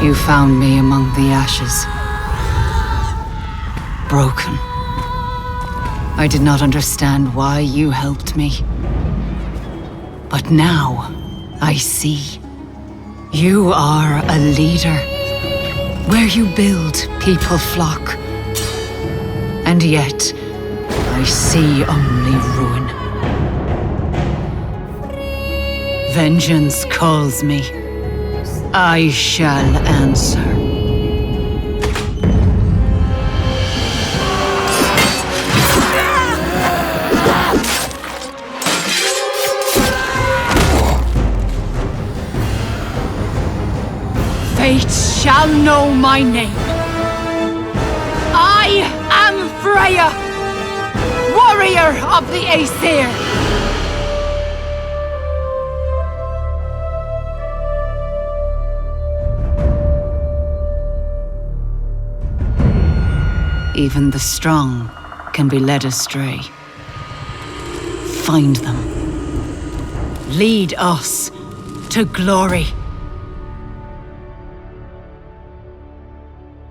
You found me among the ashes. Broken. I did not understand why you helped me. But now, I see. You are a leader. Where you build, people flock. And yet, I see only ruin. Vengeance calls me. I shall answer. Fate shall know my name. I am Freya, warrior of the Aesir. Even the strong can be led astray. Find them. Lead us to glory.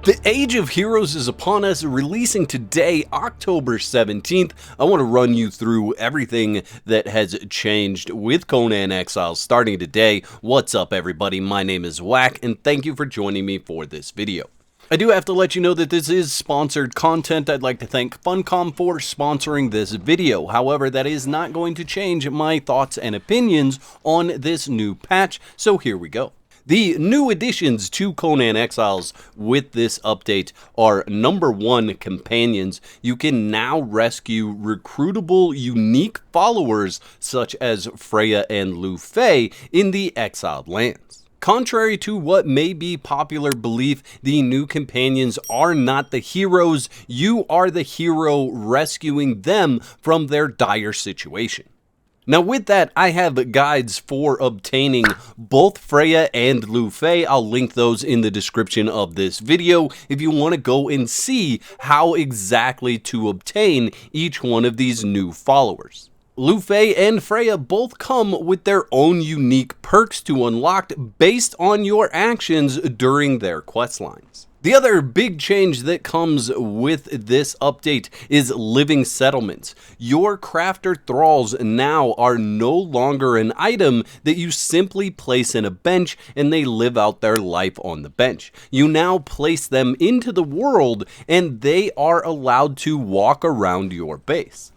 The Age of Heroes is upon us, releasing today, October 17th. I want to run you through everything that has changed with Conan Exiles starting today. What's up, everybody? My name is Whack, and thank you for joining me for this video. I do have to let you know that this is sponsored content. I'd like to thank Funcom for sponsoring this video. However, that is not going to change my thoughts and opinions on this new patch, so here we go. The new additions to Conan Exiles with this update are number 1, companions. You can now rescue recruitable unique followers such as Freya and Lu Fei in the exiled lands. Contrary to what may be popular belief, the new companions are not the heroes. You are the hero rescuing them from their dire situation. Now with that, I have guides for obtaining both Freya and Lu Fei. I'll link those in the description of this video if you want to go and see how exactly to obtain each one of these new followers. Lu Fei and Freya both come with their own unique perks to unlock based on your actions during their questlines. The other big change that comes with this update is living settlements. Your crafter thralls now are no longer an item that you simply place in a bench and they live out their life on the bench. You now place them into the world and they are allowed to walk around your base.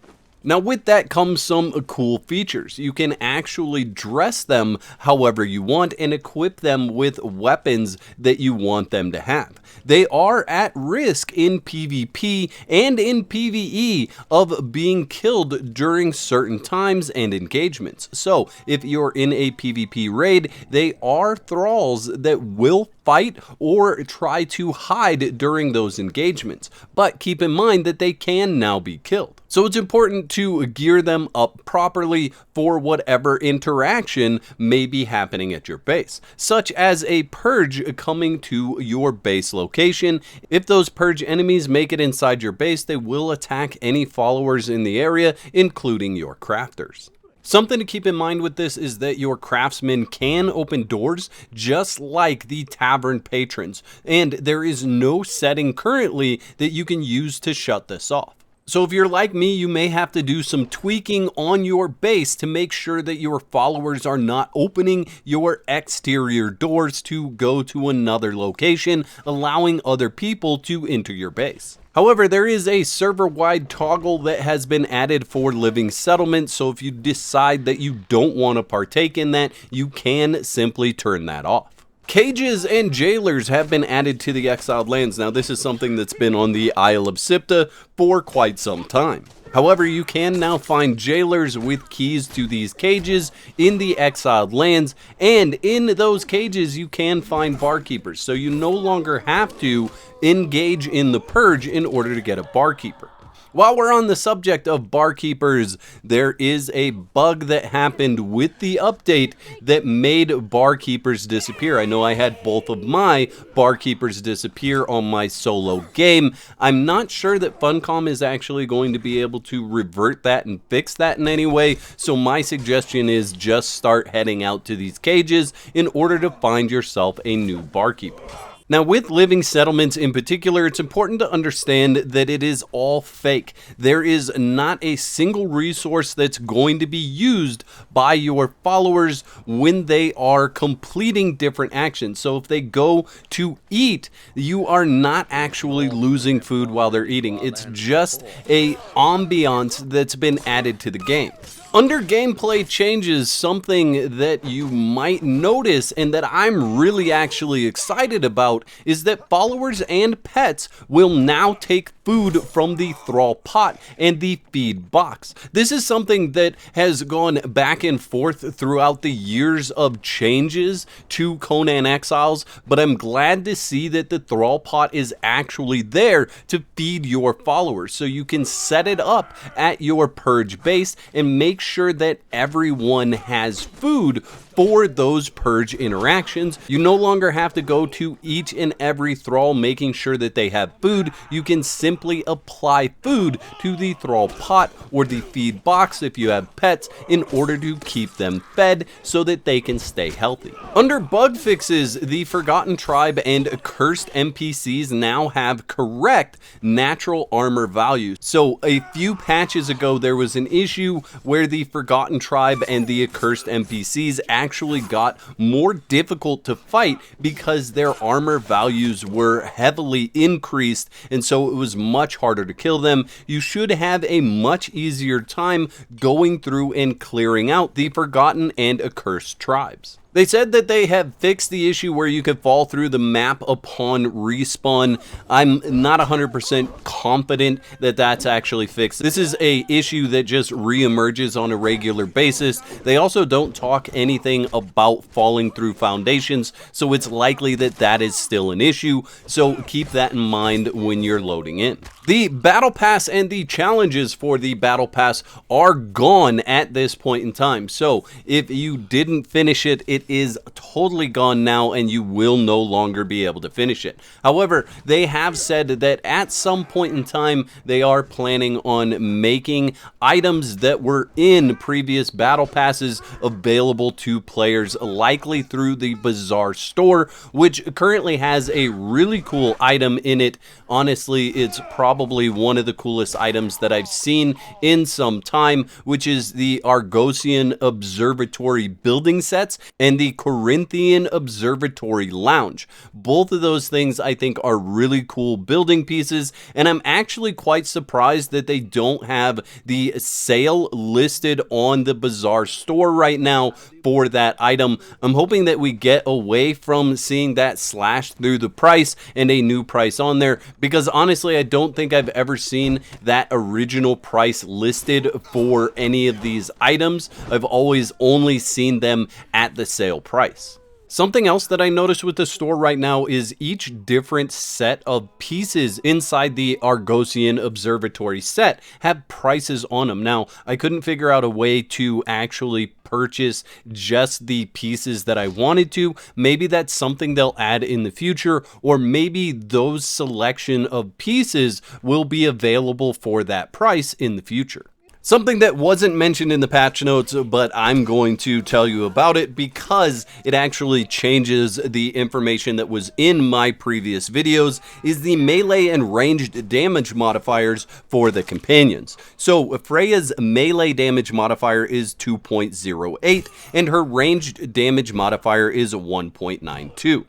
Now with that comes some cool features. You can actually dress them however you want and equip them with weapons that you want them to have. They are at risk in PvP and in PvE of being killed during certain times and engagements. So if you're in a PvP raid, they are thralls that will fight or try to hide during those engagements. But keep in mind that they can now be killed. So it's important to gear them up properly for whatever interaction may be happening at your base, such as a purge coming to your base location. If those purge enemies make it inside your base, they will attack any followers in the area, including your crafters. Something to keep in mind with this is that your craftsmen can open doors just like the tavern patrons, and there is no setting currently that you can use to shut this off. So if you're like me, you may have to do some tweaking on your base to make sure that your followers are not opening your exterior doors to go to another location, allowing other people to enter your base. However, there is a server-wide toggle that has been added for living settlements, so if you decide that you don't want to partake in that, you can simply turn that off. Cages and jailers have been added to the exiled lands. Now, this is something that's been on the Isle of Sipta for quite some time. However, you can now find jailers with keys to these cages in the exiled lands, and in those cages you can find barkeepers, so you no longer have to engage in the purge in order to get a barkeeper. While we're on the subject of barkeepers, there is a bug that happened with the update that made barkeepers disappear. I know I had both of my barkeepers disappear on my solo game. I'm not sure that Funcom is actually going to be able to revert that and fix that in any way, so my suggestion is just start heading out to these cages in order to find yourself a new barkeeper. Now, with living settlements in particular, it's important to understand that it is all fake. There is not a single resource that's going to be used by your followers when they are completing different actions. So if they go to eat, you are not actually losing food while they're eating. It's just a ambiance that's been added to the game. Under gameplay changes, something that you might notice and that I'm really actually excited about is that followers and pets will now take food from the thrall pot and the feed box. This is something that has gone back and forth throughout the years of changes to Conan Exiles, but I'm glad to see that the thrall pot is actually there to feed your followers. So you can set it up at your purge base and make sure that everyone has food for those purge interactions. You no longer have to go to each and every thrall making sure that they have food. You can simply apply food to the thrall pot or the feed box if you have pets in order to keep them fed so that they can stay healthy. Under bug fixes, the Forgotten Tribe and cursed NPCs now have correct natural armor values. So a few patches ago there was an issue where the Forgotten Tribe and the accursed NPCs actually got more difficult to fight because their armor values were heavily increased, and so it was much harder to kill them. You should have a much easier time going through and clearing out the Forgotten and accursed tribes. They said that they have fixed the issue where you could fall through the map upon respawn. I'm not 100% confident that that's actually fixed. This is a issue that just re-emerges on a regular basis. They also don't talk anything about falling through foundations, so it's likely that that is still an issue, so keep that in mind when you're loading in. The Battle Pass and the challenges for the Battle Pass are gone at this point in time, so if you didn't finish it, it is totally gone now and you will no longer be able to finish it. However, they have said that at some point in time they are planning on making items that were in previous battle passes available to players, likely through the Bazaar store, which currently has a really cool item in it. Honestly, it's probably one of the coolest items that I've seen in some time, which is the Argosian Observatory building sets and the Corinthian Observatory Lounge. Both of those things I think are really cool building pieces, and I'm actually quite surprised that they don't have the sale listed on the Bazaar store right now for that item. I'm hoping that we get away from seeing that slashed through the price and a new price on there, because honestly I don't think I've ever seen that original price listed for any of these items. I've always only seen them at the sale price. Something else that I noticed with the store right now is each different set of pieces inside the Argosian Observatory set have prices on them. Now, I couldn't figure out a way to actually purchase just the pieces that I wanted to. Maybe that's something they'll add in the future, or maybe those selection of pieces will be available for that price in the future. Something that wasn't mentioned in the patch notes, but I'm going to tell you about it because it actually changes the information that was in my previous videos, is the melee and ranged damage modifiers for the companions. So Freya's melee damage modifier is 2.08 and her ranged damage modifier is 1.92.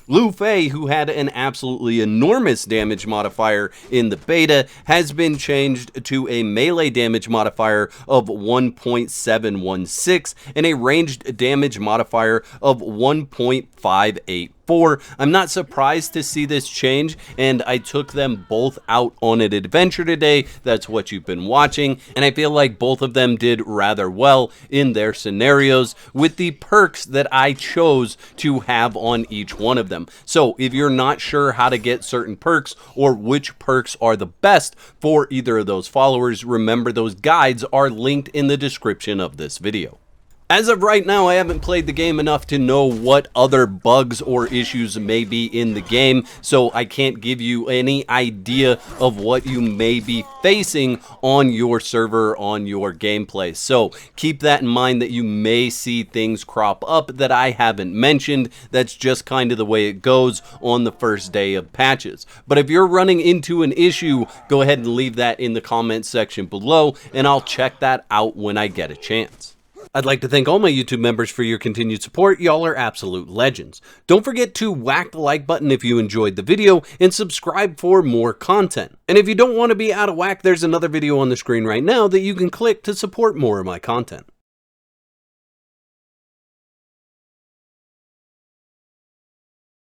Lu Fei, who had an absolutely enormous damage modifier in the beta, has been changed to a melee damage modifier of 1.716 and a ranged damage modifier of 1.584. before. I'm not surprised to see this change, and I took them both out on an adventure today. That's what you've been watching, and I feel like both of them did rather well in their scenarios with the perks that I chose to have on each one of them. So if you're not sure how to get certain perks or which perks are the best for either of those followers, remember those guides are linked in the description of this video. As of right now, I haven't played the game enough to know what other bugs or issues may be in the game, so I can't give you any idea of what you may be facing on your server, on your gameplay. So keep that in mind, that you may see things crop up that I haven't mentioned. That's just kind of the way it goes on the first day of patches. But if you're running into an issue, go ahead and leave that in the comments section below, and I'll check that out when I get a chance. I'd like to thank all my YouTube members for your continued support. Y'all are absolute legends. Don't forget to whack the like button if you enjoyed the video, and subscribe for more content. And if you don't want to be out of whack, there's another video on the screen right now that you can click to support more of my content.